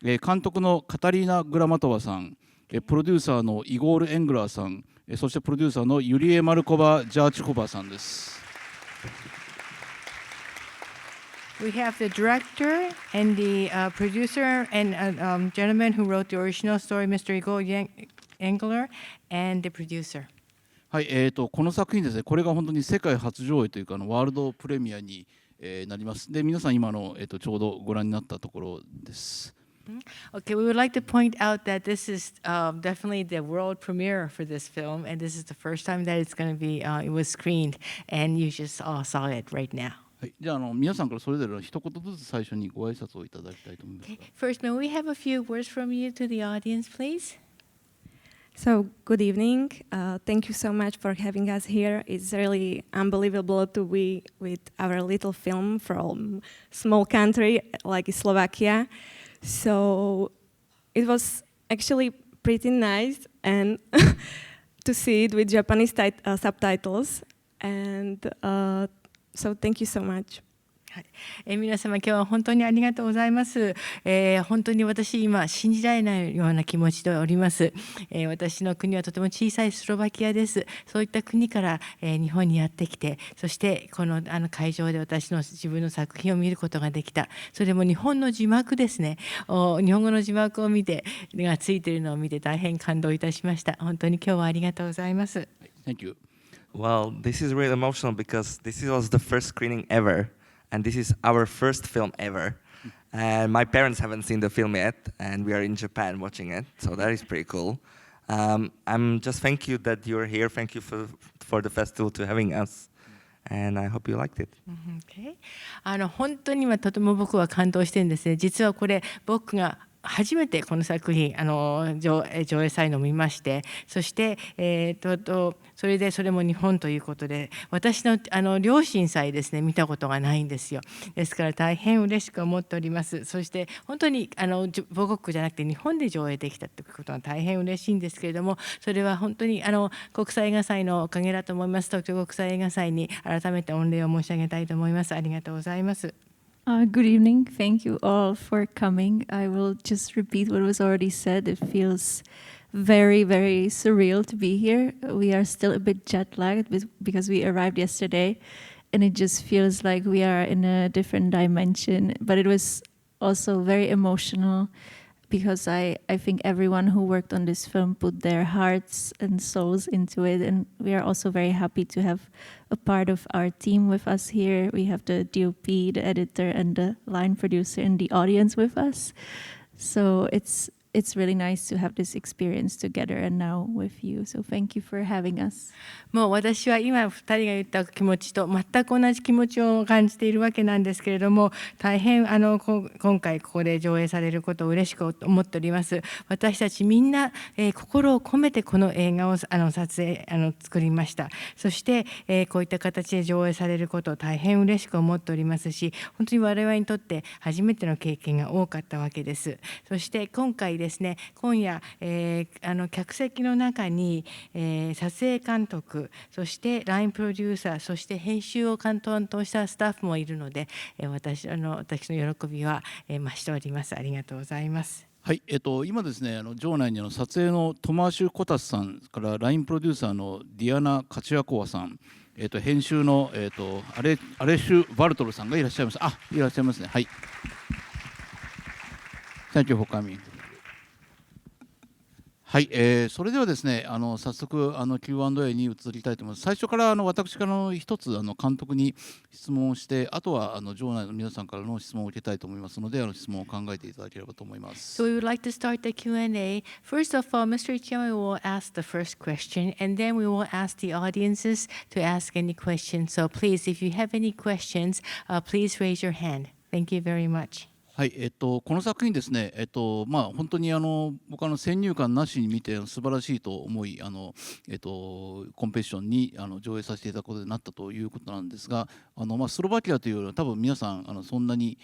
監督のカタリーナ・グラマトワさん、プロデューサーのイゴール・エングラーさん、そしてプロデューサーのユリエ・マルコヴァ・ジャーチュコヴァさんです。We have the director and the producer and gentleman who wrote the original story, Mr. Igor Engler, and the producer. はい、この作品ですね、これが本当に世界初上映というかワールドプレミアに、なります。で、皆さん今の、ちょうどご覧になったところです。Okay, we would like to point out that this is definitely the world premiere for this film, and this is the first time that it's going to be, it was screened, and you just all saw it right now. はい、じゃあ、皆さんからそれぞれ一言ずつ最初にご挨拶をいただきたいと思います。Okay, first, may we have a few words from you to the audience, please? So, good evening. Thank you so much for having us here. It's really unbelievable to be with our little film from small country like Slovakia. So, it was actually pretty nice and to see it with Japanese subtitles. And so, thank you so much. 皆様、今日は本当にありがとうございます。本当に私、今、信じられないような気持ちでおります。私の国はとても小さいスロバキアです。そういった国から、日本にやってきて、そしてこの会場で私の自分の作品を見ることができた。それも日本の字幕ですね。日本語の字幕を見て、がついているのを見て大変感動いたしました。本当に今日はありがとうございます。Thank you. Well, this is really emotional because this was the first screening ever. And this is our first film ever. And my parents haven't seen the film yet, and we are in Japan watching it, so that is pretty cool. I'm just thank you that you're here. Thank you for the festival to having us. And I hope you liked it. Okay. 本当に今とても僕は感動してるんですね。実はこれ僕が初めてこの作品上映祭のを見まして、そしてそれでそれも日本ということで、私の両親さえですね見たことがないんですよ。ですから大変嬉しく思っております。そして本当に母国じゃなくて日本で上映できたということは大変嬉しいんですけれども、それは本当に国際映画祭のおかげだと思います。東京国際映画祭に改めて御礼を申し上げたいと思います。ありがとうございます。Good evening. Thank you all for coming. I will just repeat what was already said. It feels very, very surreal to be here. We are still a bit jet-lagged because we arrived yesterday, and it just feels like we are in a different dimension. But it was also very emotional because I think everyone who worked on this film put their hearts and souls into it, and we are also very happy to have a part of our team with us here. We have the DOP, the editor, and the line producer in the audience with us. So it's really nice to have this experience together and now with you. So thank you for having us. もう私は今2人が言った気持ちと全く同じ気持ちを感じているわけなんですけれども、大変今回ここで上映されることを嬉しく思っております。私たちみんな、心を込めてこの映画を作りました。そして、こういった形で上映されることを大変嬉しく思っておりますし、本当に我々にとって初めての経験が多かったわけです。そして今回ですね、今夜、客席の中に、撮影監督、そしてラインプロデューサー、そして編集を担当したスタッフもいるので、私の喜びは、増しております。ありがとうございます。はい、今ですね、場内に撮影のトマーシュ・コタスさんからラインプロデューサーのディアナ・カチュアコワさん、編集の、アレシュ・バルトルさんがいらっしゃいます。いらっしゃいますね。はい。Thank you for coming. はい、それではですね、早速Q&A に移りたいと思います。最初から私から一つ監督に質問をして、あとは場内の皆さんからの質問を受けたいと思いますので、質問を考えていただければと思います。So we would like to start the Q&A. First of all, Mr. Ichiyama will ask the first question, and then we will ask the audiences to ask any questions. So please, if you have any questions, please raise your hand. Thank you very much. はい、この作品ですね、本当に僕先入観なしに見て素晴らしいと思いコンペティションに上映させていただくことになったということなんですが、スロバキアというのは多分皆さんそんなに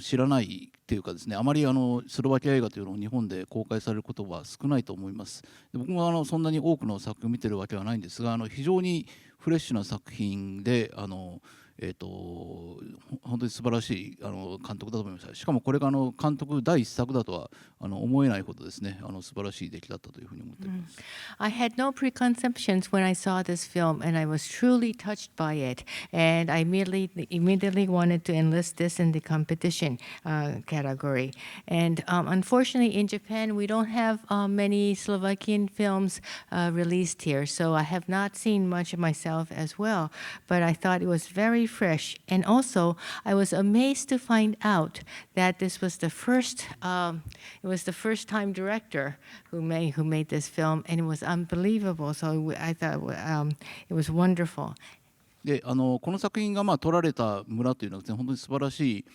知らないっていうかですね、あまりスロバキア映画というのを日本で公開されることは少ないと思います。で僕もそんなに多くの作品を見てるわけはないんですが、非常にフレッシュな作品で本当に素晴らしい監督だと思いました。しかもこれが監督第一作だとは思えないほどですね、素晴らしい出来だったというふうに思っています。I had no preconceptions when I saw this film, and I was truly touched by it. And I immediately wanted to enlist this in the competition category. And unfortunately, in Japan, we don't have many Slovakian films released here, so I have not seen much of myself as well. But I thought it was very fresh, and also I was amazed to find out that this was the first-time director who made this film, and it was unbelievable. So I thought it was wonderful. でこの作品が撮られた村というのはですね、本当に素晴らしい、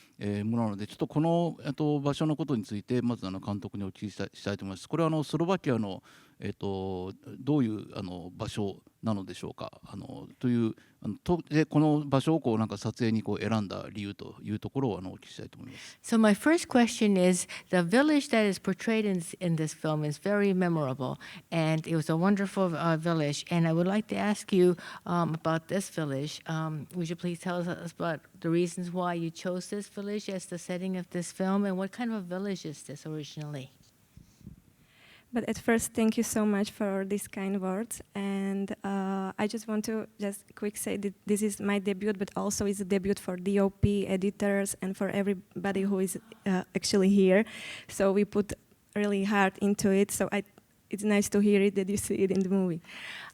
村なので、ちょっとこの、場所のことについてまず監督にお聞きしたいと思います。これはスロバキアの、どういう場所なのでしょうか。というでこの場所をなんか撮影に選んだ理由というところをお聞きしたいと思います。So my first question is, the village that is portrayed in this film is very memorable, and it was a wonderful village. And I would like to ask you about this village. Would you please tell us about the reasons why you chose this village as the setting of this film, and what kind of a village is this originally? But at first, thank you so much for these kind words. And I just want to quick say that this is my debut, but also is a debut for DOP, editors, and for everybody who is actually here. So we put really hard into it. So it's nice to hear it, that you see it in the movie.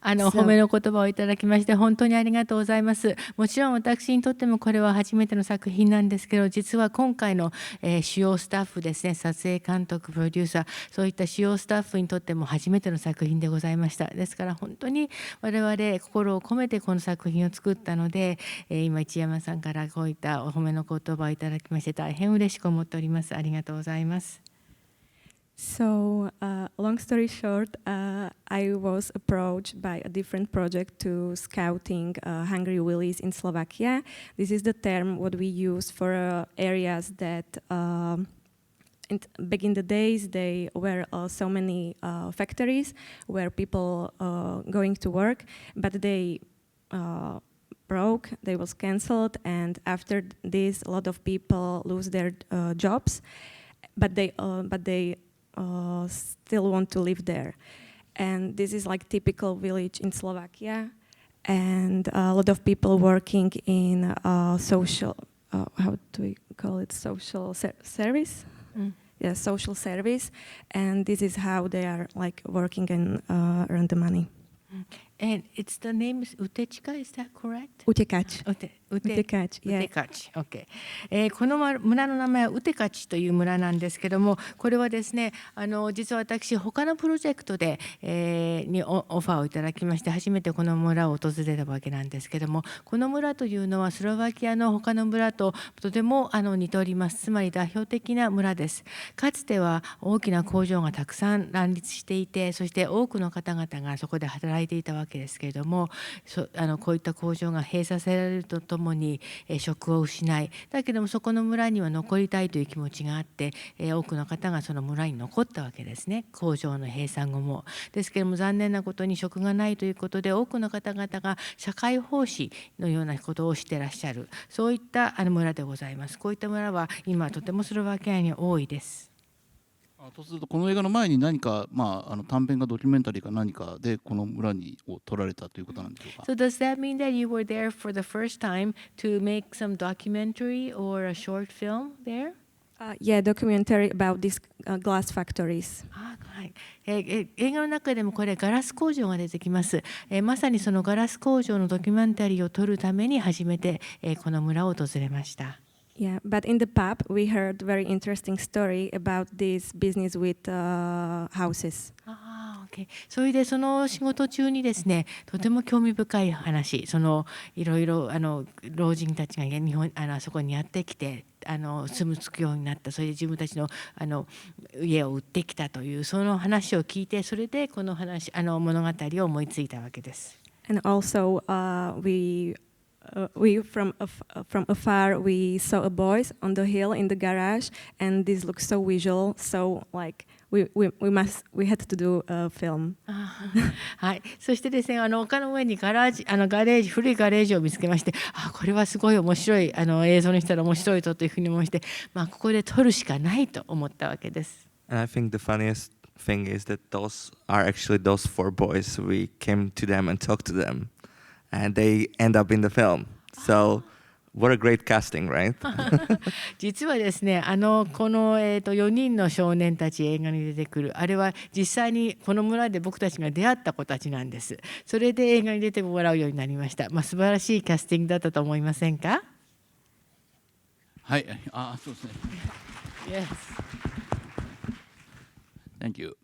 褒めの言葉をいただきまして本当にありがとうございます。もちろん私にとってもこれは初めての作品なんですけど、実は今回の、主要スタッフですね、撮影監督、プロデューサー、そういった主要スタッフにとっても初めての作品でございました。ですから本当に我々心を込めてこの作品を作ったので、今市山さんからこういったお褒めの言葉をいただきまして大変嬉しく思っております。ありがとうございます。So, long story short, I was approached by a different project to scouting hungry willies in Slovakia. This is the term what we use for areas that back in the days they were so many factories where people going to work, but they broke, they was cancelled, and after this a lot of people lose their jobs, but they still want to live there. And this is like typical village in Slovakia, and a lot of people working in social, how do we call it, social service? Yeah, social service, and this is how they are like working and earn the money. And it's the name is Utechka, is that correct? Utekač. Utekač, yeah. Utekač, okay. この村の名前はウテカチという村なんですけども、これはですね、実は私他のプロジェクトで、にオファーをいただきまして初めてこの村を訪れたわけなんですけども、この村というのはスロバキアの他の村ととても似ております。つまり代表的な村です。かつては大きな工場がたくさん乱立していて、そして多くの方々がそこで働いていたわけですけれども、こういった工場が閉鎖されるとともに職を失い、だけどもそこの村には残りたいという気持ちがあって、多くの方がその村に残ったわけですね。工場の閉鎖後も。ですけれども残念なことに職がないということで多くの方々が社会奉仕のようなことをしてらっしゃる、そういった村でございます。こういった村は今とてもスロバキアに多いです。とするとこの映画の前に何か、短編かドキュメンタリーか何かでこの村を撮られたということなんでしょうか。So does that mean that you were there for the first time to make some documentary or a short film there? Yeah, documentary about these glass factories. はい。映画の中でもこれガラス工場が出てきます。まさにそのガラス工場のドキュメンタリーを撮るために初めて、この村を訪れました。Yeah, but in the pub we heard very interesting story about this business with houses. Okay. それでその仕事中にですね、とても興味深い話、いろいろ老人たちがそこにやってきて住むつくようになった、それで自分たちの家を売ってきたというその話を聞いて、それでこの物語を思いついたわけです。And also we from afar we saw a boys on the hill in the garage, and this looks so visual, so like we had to do a film. はい、そしてですね、丘の上にガレージ、古いガレージを見つけまして、これはすごい面白い、映像にしたら面白いというふうに思いまして、ここで撮るしかないと思ったわけです。And I think the funniest thing is that those are actually those 4 boys. We came to them and talked to them, and they end up in the film. So, what a great casting, right? 実はですね、この、4人の少年たち映画に出てくる、あれは実際にこの村で僕たちが出会った子たちなんです。それで映画に出てもらうようになりました。素晴らしいキャスティングだったと思いませんか？はい、そうですね。Yes. Thank you.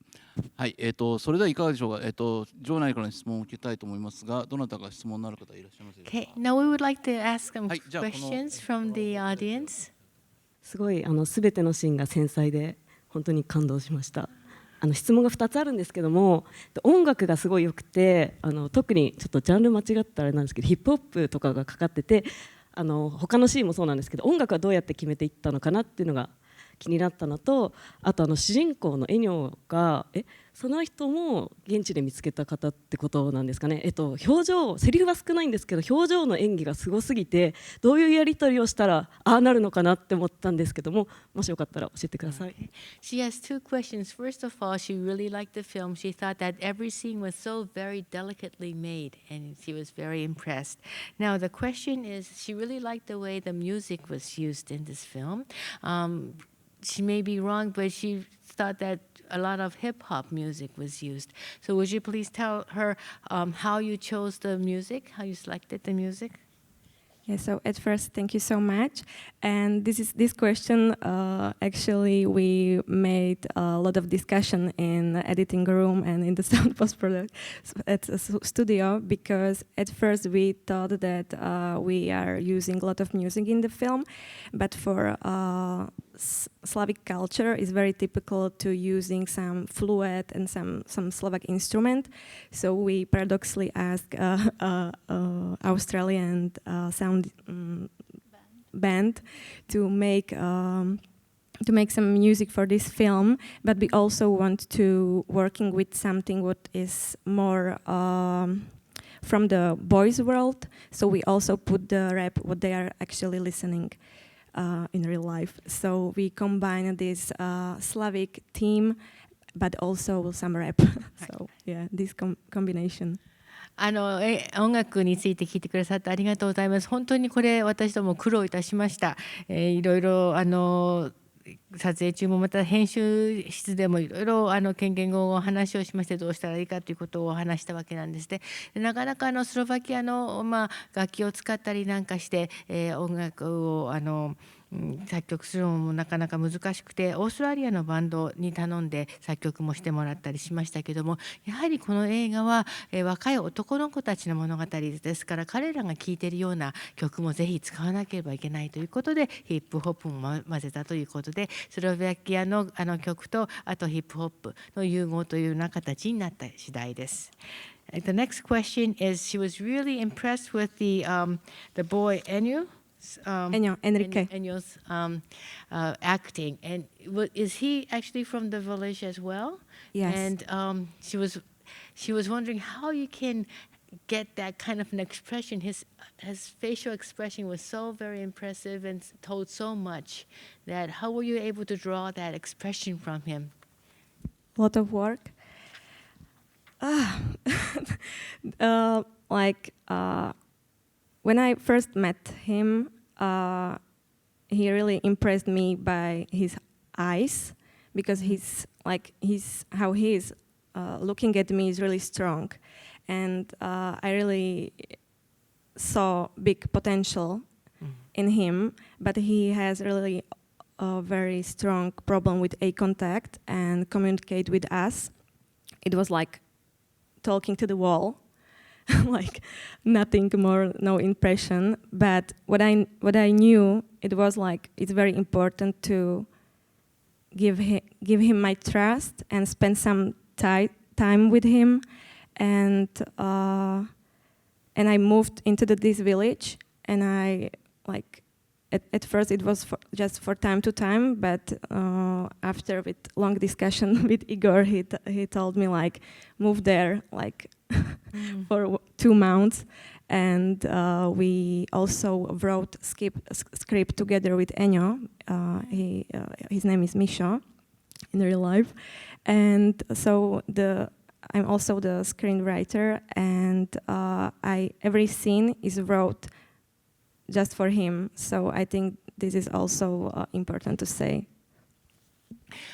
はい、それではいかがでしょうか。場内からの質問を受けたいと思いますが、どなたか質問のある方いらっしゃいますでしょうか。Okay. Now we would like to ask some はい、じゃあquestions from the audience. すごいすべてのシーンが繊細で本当に感動しました。質問が2つあるんですけども、音楽がすごい良くて、特にちょっとジャンル間違ったらあれなんですけど、ヒップホップとかがかかってて、他のシーンもそうなんですけど、音楽はどうやって決めていったのかなっていうのが気になったのと、あと主人公のエニョがその人も現地で見つけた方ってことなんですかね。表情、セリフは少ないんですけど表情の演技がすごすぎて、どういうやり取りをしたらああなるのかなって思ったんですけども、もしよかったら教えてください。She has 2 questions. First of all, she really liked the film. She thought that every scene was so very delicately made, and she was very impressed. Now, the question is, she really liked the way the music was used in this film. She may be wrong, but she thought that a lot of hip-hop music was used. So would you please tell her how you chose the music, how you selected the music? Yeah, so at first, thank you so much. And this question, actually, we made a lot of discussion in the editing room and in the sound post-production at the studio, because at first we thought that we are using a lot of music in the film, but for Slavic culture is very typical to using some flute and some Slovak instrument. So we paradoxically asked Australian sound band to make some music for this film, but we also want to working with something what is more from the boys' world. So we also put the rap what they are actually listening in real life. So we combine this Slavic theme, but also some rap. So yeah, this combination. 音楽について聞いてくださってありがとうございます。本当にこれ私ども苦労いたしました。いろいろ撮影中もまた編集室でもいろいろ県言語を話をしましてどうしたらいいかということを話したわけなんですね。なかなかスロバキアの楽器を使ったりなんかして音楽を作曲するのもなかなか難しくて、オーストラリアのバンドに頼んで作曲もしてもらったりしましたけども、やはりこの映画は若い男の子たちの物語ですから、彼らが聴いているような曲もぜひ使わなければいけないということでヒップホップも混ぜたということで、スロバキアの曲とあとヒップホップの融合というような形になった次第です。The next question is, she was really impressed with the boy Enyo's acting, and is he actually from the village as well? Yes. And she was wondering how you can get that kind of an expression. His facial expression was so very impressive and told so much. That how were you able to draw that expression from him? A lot of work. When I first met him, he really impressed me by his eyes, because how he is looking at me is really strong, and I really saw big potential in him, but he has really a very strong problem with eye contact and communicate with us. It was like talking to the wall. Like nothing more, no impression. But what I knew, it was like it's very important to give him my trust and spend some time with him. And I moved into this village, and I at first it was just for time to time, but after with long discussion with Igor, he told me like move there like for 2 months, and we also wrote script together with Enyo. His name is Misha in real life, and so I'm also the screenwriter, and every scene is wrote just for him. So I think this is also important to say.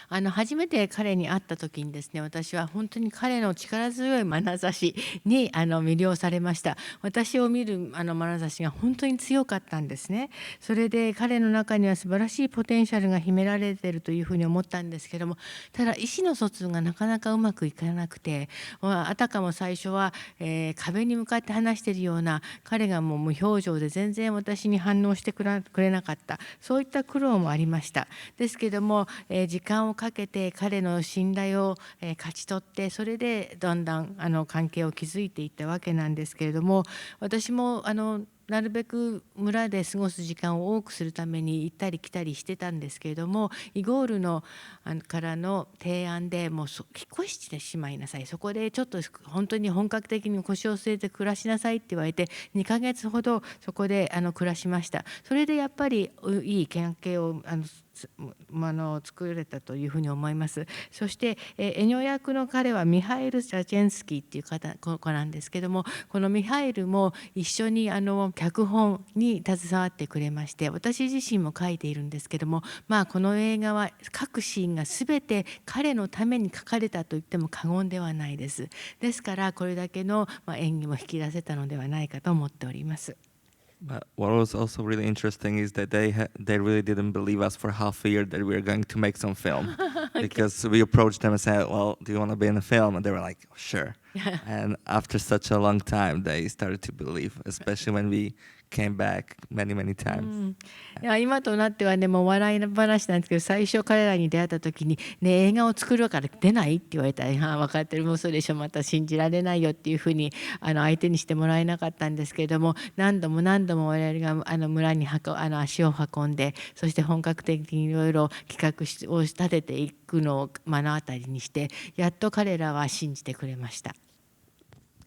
初めて彼に会った時にですね、私は本当に彼の力強い眼差しに魅了されました。私を見る眼差しが本当に強かったんですね。それで彼の中には素晴らしいポテンシャルが秘められているというふうに思ったんですけども、ただ意思の疎通がなかなかうまくいかなくて、あたかも最初は、壁に向かって話しているような、彼がもう無表情で全然私に反応してくれなかった、そういった苦労もありました。ですけども、時間をかけて彼の信頼を勝ち取って、それでだんだん関係を築いていったわけなんですけれども、私もなるべく村で過ごす時間を多くするために行ったり来たりしてたんですけれども、イゴールのからの提案でもう引っ越してしまいなさい、そこでちょっと本当に本格的に腰を据えて暮らしなさいって言われて、2ヶ月ほどそこで暮らしました。それでやっぱりいい関係を作れたというふうに思います。そしてエニョ役の彼はミハイル・ジャジェンスキーっていう子なんですけども、このミハイルも一緒に脚本に携わってくれまして、私自身も書いているんですけども、この映画は各シーンが全て彼のために書かれたと言っても過言ではないです。ですからこれだけの演技も引き出せたのではないかと思っております。But what was also really interesting is that they really didn't believe us for half a year that we were going to make some film. Because we approached them and said, well, do you want to be in a film? And they were like, sure. And after such a long time, they started to believe, especially when we came back many times. いや今となってはね、もう笑い話なんですけど、最初彼らに出会った時に、ね、映画を作るから出ないって言われたら、分かってる、もうそうでしょ、また信じられないよっていうふうに相手にしてもらえなかったんですけれども、何度も我々が村に足を運んで、そして本格的にいろいろ企画を立てていくのを目の当たりにして、やっと彼らは信じてくれました。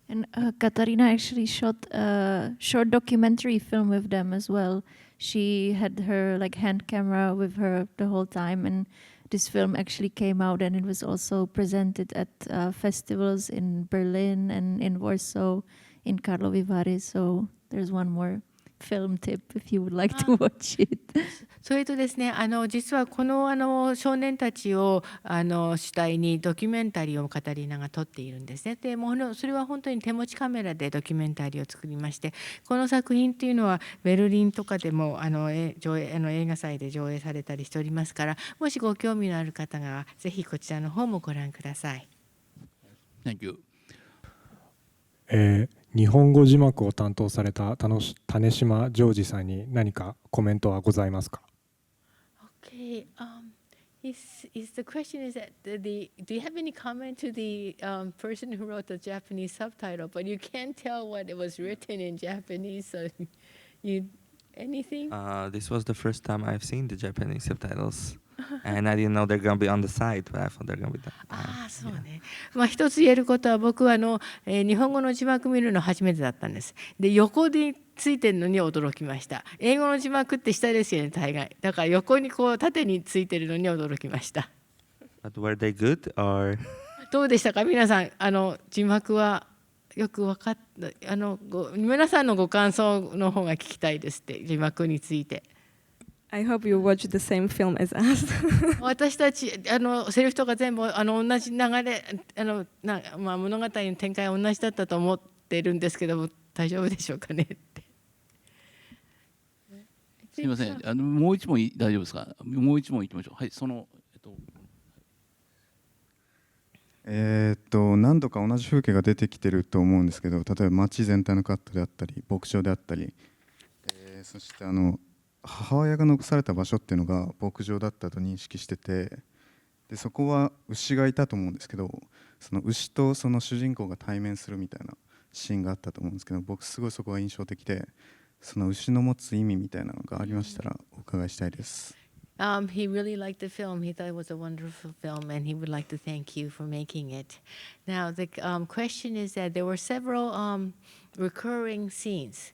And Katarína actually shot a short documentary film with them as well. She had her like hand camera with her the whole time, and this film actually came out, and it was also presented at festivals in Berlin and in Warsaw, in Karlovy Vary. So there's one more film tip if you would like to watch it. それとですね、実はこの少年たちを主体にドキュメンタリーをカタリーナが撮っているんですね。でもうそれは本当に手持ちカメラでドキュメンタリーを作りまして、この作品というのはベルリンとかでも映画祭で上映されたりしておりますから、もしご興味のある方がぜひこちらの方もご覧ください。Thank you. 日本語字幕を担当された種島ジョージさんに何かコメントはございますか？ Okay, the question is that do you have any comment to the person who wrote the Japanese subtitle, but you can't tell what it was written in Japanese, so anything? This was the first time I've seen the Japanese subtitles. And I didn't know they're going to be on the site, but I thought they're going to be there. そうね。一つ言えることは、僕は日本語の字幕見るの初めてだったんです。で、横についてるのに驚きました。英語の字幕って下ですよね、大概。だから横に縦についてるのに驚きました。But were they good or? どうでしたか、皆さん。字幕はよく分かった。皆さんのご感想の方が聞きたいですって、字幕について。I hope you watch the same film as us. 私たちセリフとか全部同じ流れ物語の展開は同じだったと思ってるんですけども、大丈夫でしょうかねって。すみません、もう一問大丈夫ですか？もう一問いきましょう。はい、何度か同じ風景が出てきてると思うんですけど、例えば街全体のカットであったり牧場であったり、そして母親が残された場所っていうのが牧場だったと認識してて、でそこは牛がいたと思うんですけど、その牛とその主人公が対面するみたいなシーンがあったと思うんですけど、僕すごいそこが印象的で、その牛の持つ意味みたいなのがありましたらお伺いしたいです。He really liked the film. He thought it was a wonderful film, and he would like to thank you for making it. Now, the question is that there were several recurring scenes,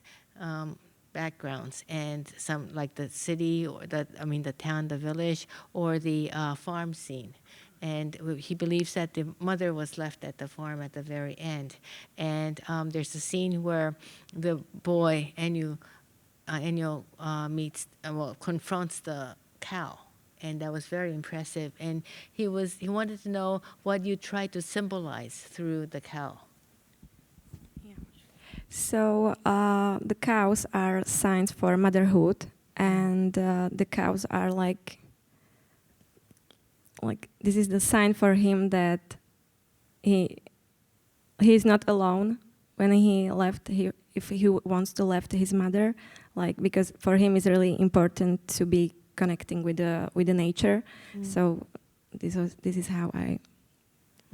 backgrounds, and some like the city, or the town, the village, or the farm scene. And he believes that the mother was left at the farm at the very end. And there's a scene where the boy Enyo confronts the cow, and that was very impressive. And he wanted to know what you tried to symbolize through the cow. So the cows are signs for motherhood, and the cows are like this is the sign for him that he is not alone when he left. If he wants to left his mother, because for him it's really important to be connecting with the nature. So this is how I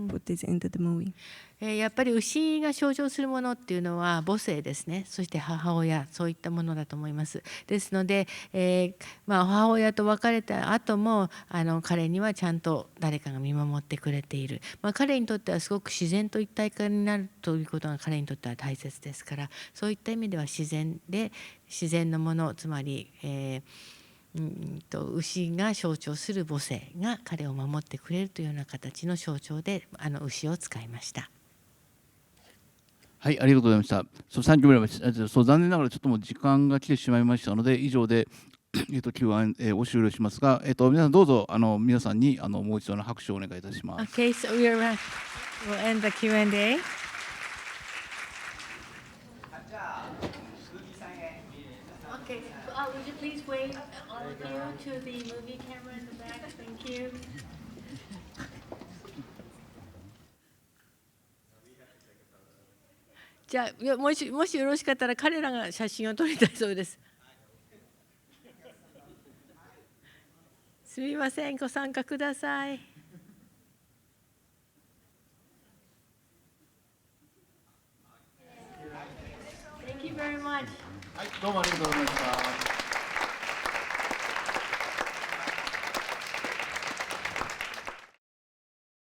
put this into the movie. やっぱり牛が象徴するものっていうのは母性ですね。そして母親、そういったものだと思います。ですので、母親と別れた後も彼にはちゃんと誰かが見守ってくれている。彼にとってはすごく自然と一体化になるということが彼にとっては大切ですから、そういった意味では自然のもの、つまり、牛が象徴する母性が彼を守ってくれるというような形の象徴で牛を使いました。はい、ありがとうございました。Thank you very much. 残念ながらちょっともう時間が来てしまいましたので、以上でQ&A を終了しますが、皆さんどうぞ皆さんにもう一度の拍手をお願いいたします。Okay, so we'll end the Q&A. Okay, would you please wait all of you to the movie camera in the back? Thank you. じゃあもしよろしかったら彼らが写真を撮りたいそうです。すみません、ご参加ください。Thank you very much. はい、どうもありがとうございました。